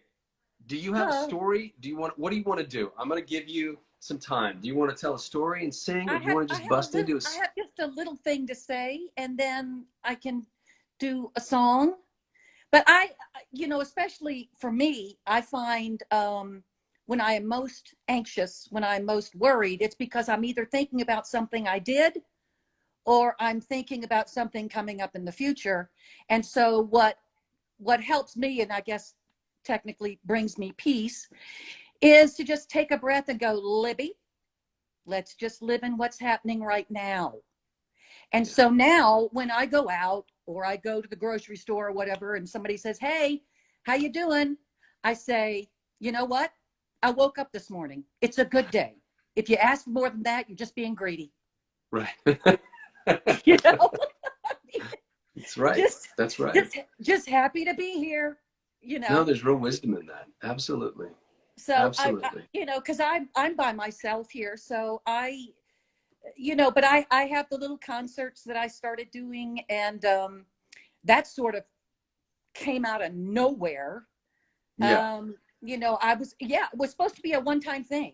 Do you have a story? What do you want to do? I'm gonna give you some time. Do you want to tell a story and sing, or do you want to just bust into it? I have just a little thing to say, and then I can do a song. But especially for me, I find when I am most anxious, when I'm most worried, it's because I'm either thinking about something I did, or I'm thinking about something coming up in the future. And so what helps me, and I guess technically brings me peace, is to just take a breath and go, Libby, let's just live in what's happening right now. And so now when I go out or I go to the grocery store or whatever, and somebody says, hey, how you doing? I say, you know what? I woke up this morning. It's a good day. If you ask for more than that, you're just being greedy. Right. You know? That's right. That's right. Just happy to be here. No, there's real wisdom in that. Absolutely. So absolutely. because I'm by myself here, so but I have the little concerts that I started doing, and that sort of came out of nowhere. Yeah. It was supposed to be a one-time thing.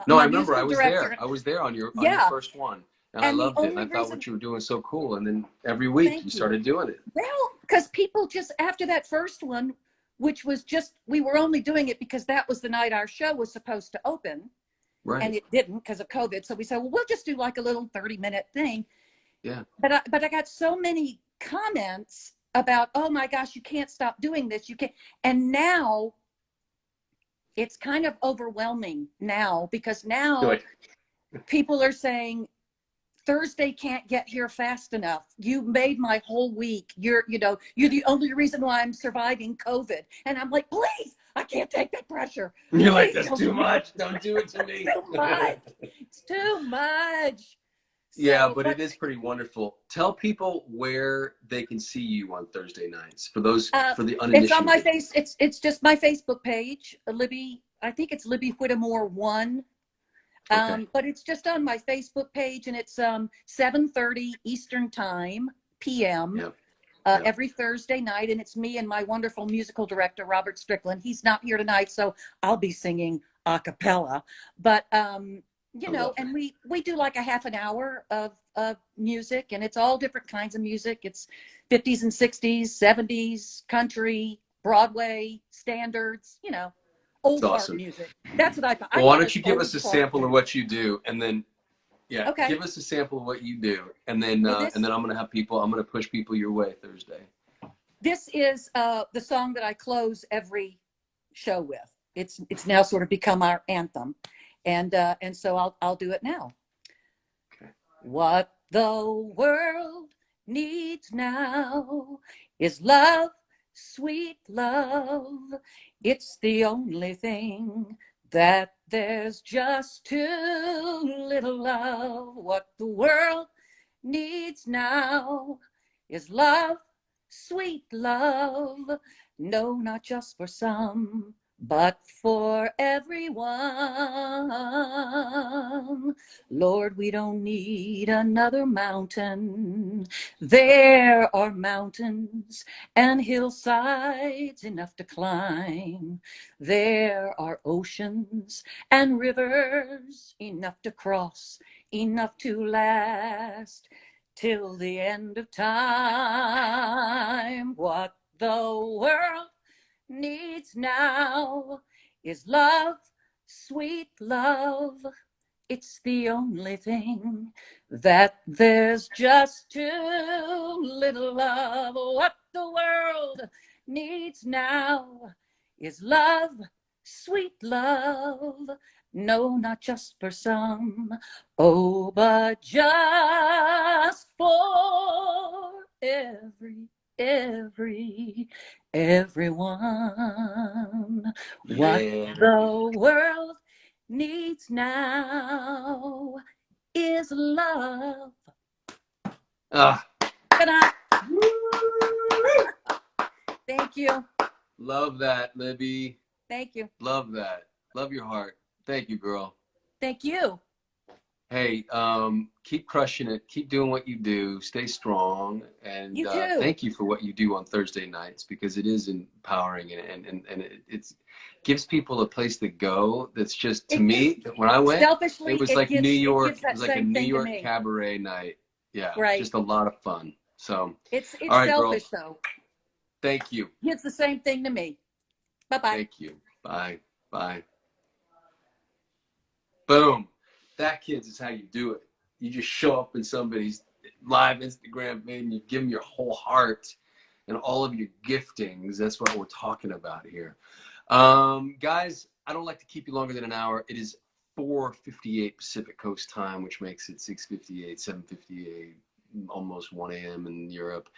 No, I remember. I was there. I was there on your first one. And I loved it. And I thought what you were doing was so cool. And then every week you started doing it. Well, because people just, after that first one, which was just, we were only doing it because that was the night our show was supposed to open. Right. And it didn't because of COVID. So we said, well, we'll just do like a little 30-minute thing. Yeah. But I got so many comments about, oh my gosh, you can't stop doing this. You can't. And now it's kind of overwhelming now, because now people are saying, Thursday can't get here fast enough. You made my whole week. You're the only reason why I'm surviving COVID. And I'm like, please, I can't take that pressure. You're like, that's too much. Don't do it to me. Too much. It's too much. Yeah, but it is pretty wonderful. Tell people where they can see you on Thursday nights for those for the uninitiated. It's on my it's just my Facebook page, Libby. I think it's Libby Whittemore 1. Okay. But it's just on my Facebook page, and it's 7:30 Eastern time, PM. Yep. every Thursday night, and it's me and my wonderful musical director, Robert Strickland. He's not here tonight, so I'll be singing a cappella. But you know, and we do like a half an hour of music, and it's all different kinds of music. It's 50s and 60s, 70s, country, Broadway, standards, you know, old fart music. That's what I thought. Well, why don't you give us a sample of what you do, and then give us a sample of what you do, and then I'm gonna push people your way Thursday. This is the song that I close every show with. It's now sort of become our anthem, and so I'll do it now. Okay. What the world needs now is love, sweet love. It's the only thing that there's just too little of. What the world needs now is love, sweet love. No, not just for some, but for everyone. Lord, we don't need another mountain. There are mountains and hillsides enough to climb. There are oceans and rivers enough to cross, enough to last till the end of time. What the world needs now is love, sweet love. It's the only thing that there's just too little of. What the world needs now is love, sweet love. No, not just for some, oh, but just for everyone. What the world needs now is love. Thank you. Love that, Libby. Thank you. Love that. Love your heart. Thank you, girl. Thank you. Hey, keep crushing it. Keep doing what you do. Stay strong. And You too. thank you for what you do on Thursday nights, because it is empowering and it gives people a place to go. That's just, to me, when I went, selfishly, it was like New York. It was like a New York cabaret night. Yeah, right. Just a lot of fun. So it's all right, selfish, girl. though. Thank you. It's the same thing to me. Bye-bye. Thank you. Bye. Bye. Boom. That, kids, is how you do it. You just show up in somebody's live Instagram feed and you give them your whole heart and all of your giftings. That's what we're talking about here. Guys, I don't like to keep you longer than an hour. It is 4:58 Pacific Coast time, which makes it 6:58, 7:58, almost 1 a.m. in Europe.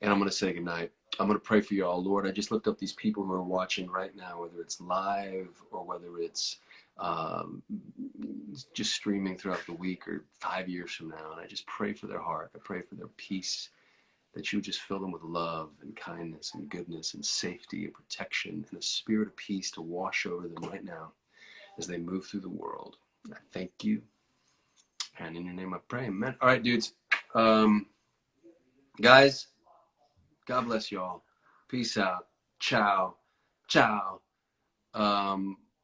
And I'm going to say goodnight. I'm going to pray for you all. Lord, I just lift up these people who are watching right now, whether it's live or whether it's just streaming throughout the week or 5 years from now. And I just pray for their heart. I pray for their peace, that you would just fill them with love and kindness and goodness and safety and protection and a spirit of peace to wash over them right now as they move through the world. I thank you. And in your name I pray, amen. All right, dudes. Guys, God bless y'all. Peace out. Ciao. Ciao.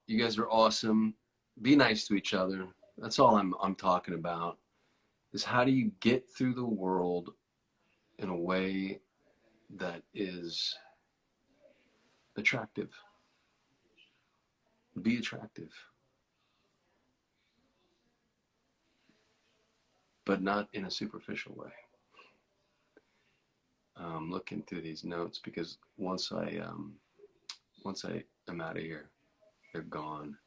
You guys are awesome. Be nice to each other. That's all I'm talking about. Is how do you get through the world in a way that is attractive? Be attractive. But not in a superficial way. I'm looking through these notes because once I am out of here, they're gone.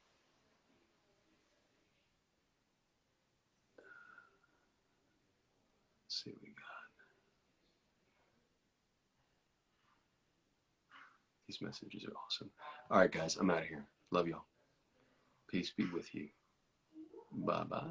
Let's see what we got. These messages are awesome. All right, guys, I'm out of here. Love y'all. Peace be with you. Bye-bye.